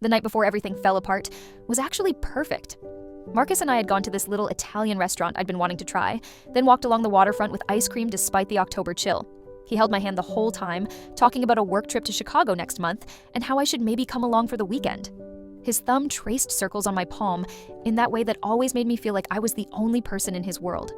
the night before everything fell apart, was actually perfect. Marcus and I had gone to this little Italian restaurant I'd been wanting to try, then walked along the waterfront with ice cream despite the October chill. He held my hand the whole time, talking about a work trip to Chicago next month and how I should maybe come along for the weekend. His thumb traced circles on my palm in that way that always made me feel like I was the only person in his world.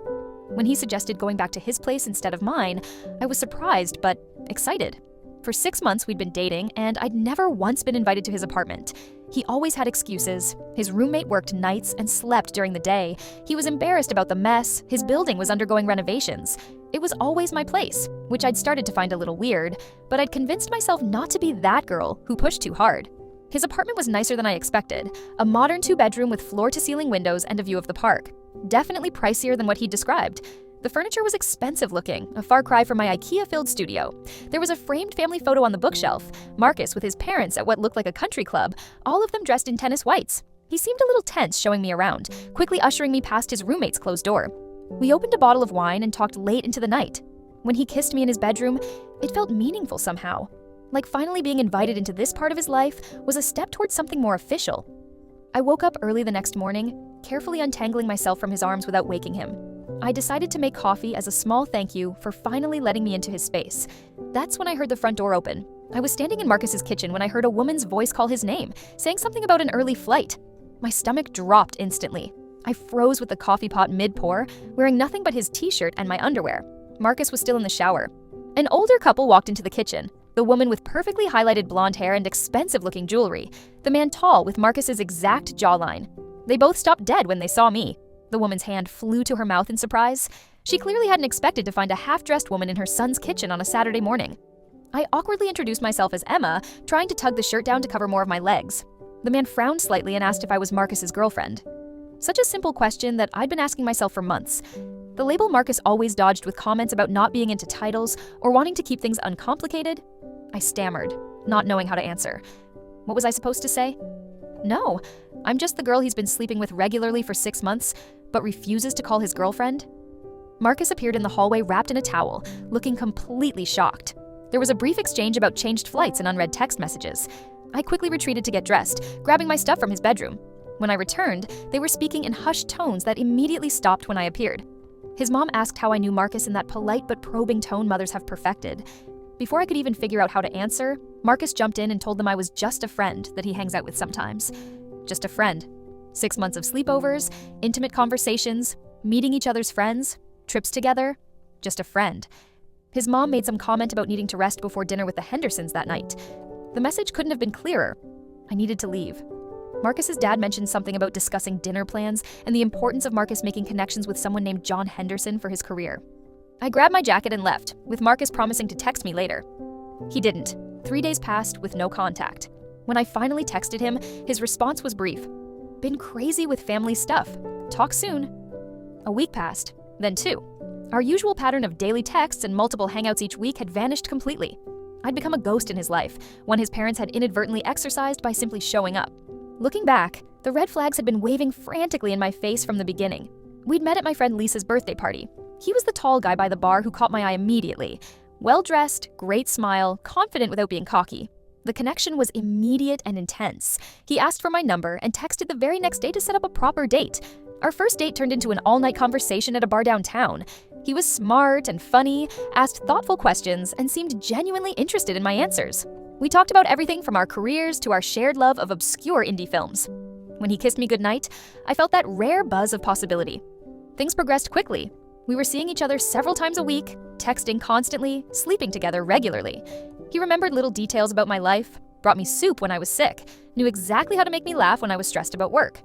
When he suggested going back to his place instead of mine, I was surprised but excited. For 6 months we'd been dating, and I'd never once been invited to his apartment. He always had excuses. His roommate worked nights and slept during the day. He was embarrassed about the mess. His building was undergoing renovations. It was always my place, which I'd started to find a little weird, but I'd convinced myself not to be that girl who pushed too hard. His apartment was nicer than I expected, a modern 2-bedroom with floor-to-ceiling windows and a view of the park. Definitely pricier than what he'd described. The furniture was expensive looking, a far cry from my IKEA-filled studio. There was a framed family photo on the bookshelf, Marcus with his parents at what looked like a country club, all of them dressed in tennis whites. He seemed a little tense showing me around, quickly ushering me past his roommate's closed door. We opened a bottle of wine and talked late into the night. When he kissed me in his bedroom, it felt meaningful somehow. Like finally being invited into this part of his life was a step towards something more official. I woke up early the next morning, carefully untangling myself from his arms without waking him. I decided to make coffee as a small thank you for finally letting me into his space. That's when I heard the front door open. I was standing in Marcus's kitchen when I heard a woman's voice call his name, saying something about an early flight. My stomach dropped instantly. I froze with the coffee pot mid-pour, wearing nothing but his t-shirt and my underwear. Marcus was still in the shower. An older couple walked into the kitchen, the woman with perfectly highlighted blonde hair and expensive-looking jewelry, the man tall with Marcus's exact jawline. They both stopped dead when they saw me. The woman's hand flew to her mouth in surprise. She clearly hadn't expected to find a half-dressed woman in her son's kitchen on a Saturday morning. I awkwardly introduced myself as Emma, trying to tug the shirt down to cover more of my legs. The man frowned slightly and asked if I was Marcus's girlfriend. Such a simple question that I'd been asking myself for months. The label Marcus always dodged with comments about not being into titles or wanting to keep things uncomplicated. I stammered, not knowing how to answer. What was I supposed to say? No, I'm just the girl he's been sleeping with regularly for 6 months, but refuses to call his girlfriend? Marcus appeared in the hallway wrapped in a towel, looking completely shocked. There was a brief exchange about changed flights and unread text messages. I quickly retreated to get dressed, grabbing my stuff from his bedroom. When I returned, they were speaking in hushed tones that immediately stopped when I appeared. His mom asked how I knew Marcus in that polite but probing tone mothers have perfected. Before I could even figure out how to answer, Marcus jumped in and told them I was just a friend that he hangs out with sometimes. Just a friend. 6 months of sleepovers, intimate conversations, meeting each other's friends, trips together. Just a friend. His mom made some comment about needing to rest before dinner with the Hendersons that night. The message couldn't have been clearer. I needed to leave. Marcus's dad mentioned something about discussing dinner plans and the importance of Marcus making connections with someone named John Henderson for his career. I grabbed my jacket and left, with Marcus promising to text me later. He didn't. 3 days passed with no contact. When I finally texted him, his response was brief. Been crazy with family stuff. Talk soon. A week passed, then 2. Our usual pattern of daily texts and multiple hangouts each week had vanished completely. I'd become a ghost in his life, one his parents had inadvertently exercised by simply showing up. Looking back, the red flags had been waving frantically in my face from the beginning. We'd met at my friend Lisa's birthday party. He was the tall guy by the bar who caught my eye immediately. Well-dressed, great smile, confident without being cocky. The connection was immediate and intense. He asked for my number and texted the very next day to set up a proper date. Our first date turned into an all-night conversation at a bar downtown. He was smart and funny, asked thoughtful questions, and seemed genuinely interested in my answers. We talked about everything from our careers to our shared love of obscure indie films. When he kissed me goodnight, I felt that rare buzz of possibility. Things progressed quickly. We were seeing each other several times a week, texting constantly, sleeping together regularly. He remembered little details about my life, brought me soup when I was sick, knew exactly how to make me laugh when I was stressed about work.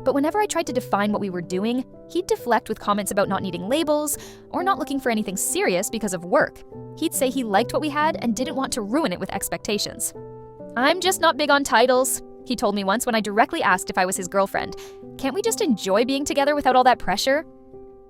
But whenever I tried to define what we were doing, he'd deflect with comments about not needing labels or not looking for anything serious because of work. He'd say he liked what we had and didn't want to ruin it with expectations. I'm just not big on titles, he told me once when I directly asked if I was his girlfriend. Can't we just enjoy being together without all that pressure?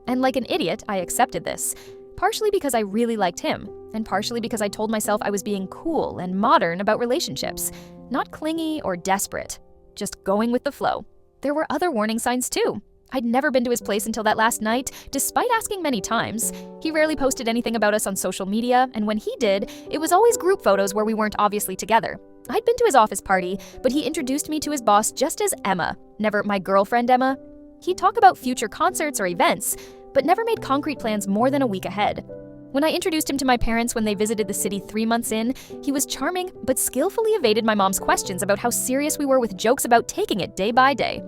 And like an idiot, I accepted this, partially because I really liked him, and partially because I told myself I was being cool and modern about relationships, not clingy or desperate, just going with the flow. There were other warning signs too. I'd never been to his place until that last night, despite asking many times. He rarely posted anything about us on social media, and when he did, it was always group photos where we weren't obviously together. I'd been to his office party, but he introduced me to his boss just as Emma, never my girlfriend Emma. He'd talk about future concerts or events, but never made concrete plans more than a week ahead. When I introduced him to my parents when they visited the city 3 months in, he was charming but skillfully evaded my mom's questions about how serious we were with jokes about taking it day by day.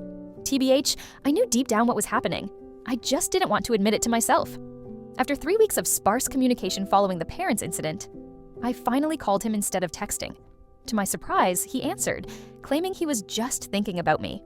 TBH, I knew deep down what was happening. I just didn't want to admit it to myself. After 3 weeks of sparse communication following the parents' incident, I finally called him instead of texting. To my surprise, he answered, claiming he was just thinking about me.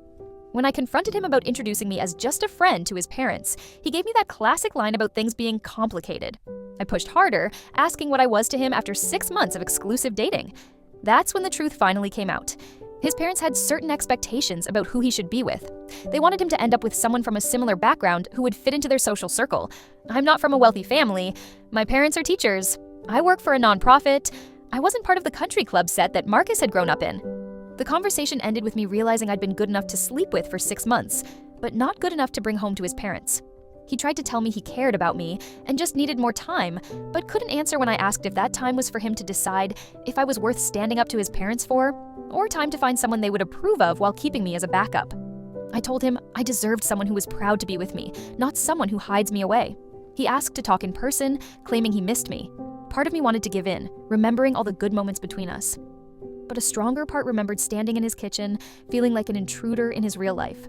When I confronted him about introducing me as just a friend to his parents, he gave me that classic line about things being complicated. I pushed harder, asking what I was to him after 6 months of exclusive dating. That's when the truth finally came out. His parents had certain expectations about who he should be with. They wanted him to end up with someone from a similar background who would fit into their social circle. I'm not from a wealthy family. My parents are teachers. I work for a nonprofit. I wasn't part of the country club set that Marcus had grown up in. The conversation ended with me realizing I'd been good enough to sleep with for 6 months, but not good enough to bring home to his parents. He tried to tell me he cared about me and just needed more time, but couldn't answer when I asked if that time was for him to decide if I was worth standing up to his parents for, or time to find someone they would approve of while keeping me as a backup. I told him I deserved someone who was proud to be with me, not someone who hides me away. He asked to talk in person, claiming he missed me. Part of me wanted to give in, remembering all the good moments between us. But a stronger part remembered standing in his kitchen, feeling like an intruder in his real life.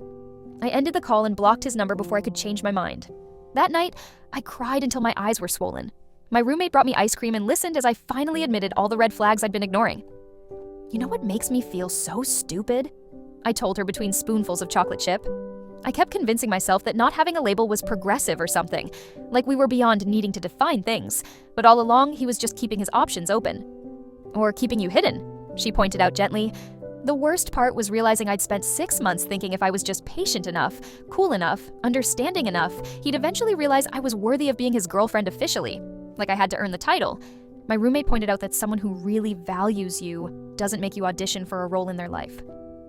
I ended the call and blocked his number before I could change my mind. That night, I cried until my eyes were swollen. My roommate brought me ice cream and listened as I finally admitted all the red flags I'd been ignoring. You know what makes me feel so stupid? I told her between spoonfuls of chocolate chip. I kept convincing myself that not having a label was progressive or something, like we were beyond needing to define things, but all along he was just keeping his options open. Or keeping you hidden, she pointed out gently. The worst part was realizing I'd spent 6 months thinking if I was just patient enough, cool enough, understanding enough, he'd eventually realize I was worthy of being his girlfriend officially, like I had to earn the title. My roommate pointed out that someone who really values you doesn't make you audition for a role in their life.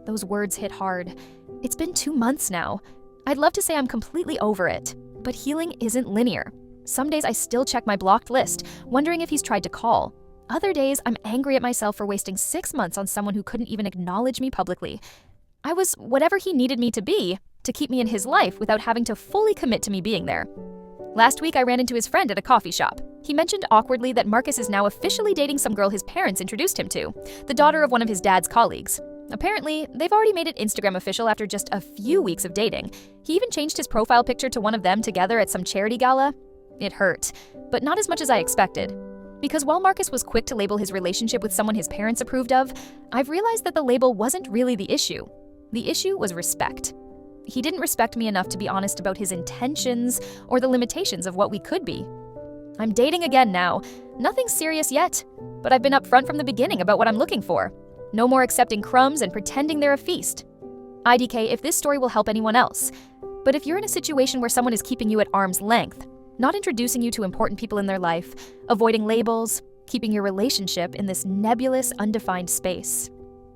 Those words hit hard. It's been 2 months now. I'd love to say I'm completely over it, but healing isn't linear. Some days I still check my blocked list, wondering if he's tried to call. Other days, I'm angry at myself for wasting 6 months on someone who couldn't even acknowledge me publicly. I was whatever he needed me to be to keep me in his life without having to fully commit to me being there. Last week, I ran into his friend at a coffee shop. He mentioned awkwardly that Marcus is now officially dating some girl his parents introduced him to, the daughter of one of his dad's colleagues. Apparently, they've already made it Instagram official after just a few weeks of dating. He even changed his profile picture to one of them together at some charity gala. It hurt, but not as much as I expected. Because while Marcus was quick to label his relationship with someone his parents approved of, I've realized that the label wasn't really the issue. The issue was respect. He didn't respect me enough to be honest about his intentions or the limitations of what we could be. I'm dating again now. Nothing serious yet, but I've been upfront from the beginning about what I'm looking for. No more accepting crumbs and pretending they're a feast. IDK if this story will help anyone else. But if you're in a situation where someone is keeping you at arm's length, not introducing you to important people in their life, avoiding labels, keeping your relationship in this nebulous, undefined space.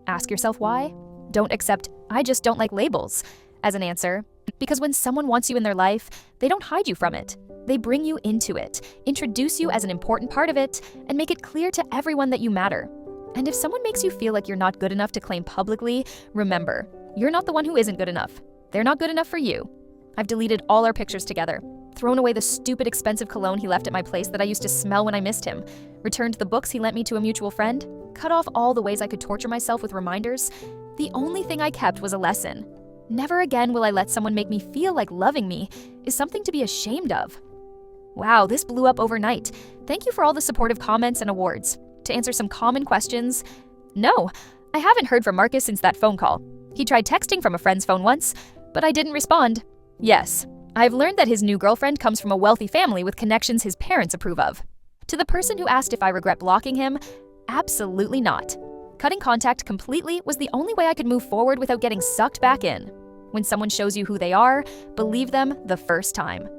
Ask yourself why. Don't accept, I just don't like labels, as an answer. Because when someone wants you in their life, they don't hide you from it. They bring you into it, introduce you as an important part of it, and make it clear to everyone that you matter. And if someone makes you feel like you're not good enough to claim publicly, remember, you're not the one who isn't good enough. They're not good enough for you. I've deleted all our pictures together, thrown away the stupid expensive cologne he left at my place that I used to smell when I missed him, returned the books he lent me to a mutual friend, cut off all the ways I could torture myself with reminders. The only thing I kept was a lesson. Never again will I let someone make me feel like loving me is something to be ashamed of. Wow, this blew up overnight. Thank you for all the supportive comments and awards. To answer some common questions, no, I haven't heard from Marcus since that phone call. He tried texting from a friend's phone once, but I didn't respond. Yes, I've learned that his new girlfriend comes from a wealthy family with connections his parents approve of. To the person who asked if I regret blocking him, absolutely not. Cutting contact completely was the only way I could move forward without getting sucked back in. When someone shows you who they are, believe them the first time.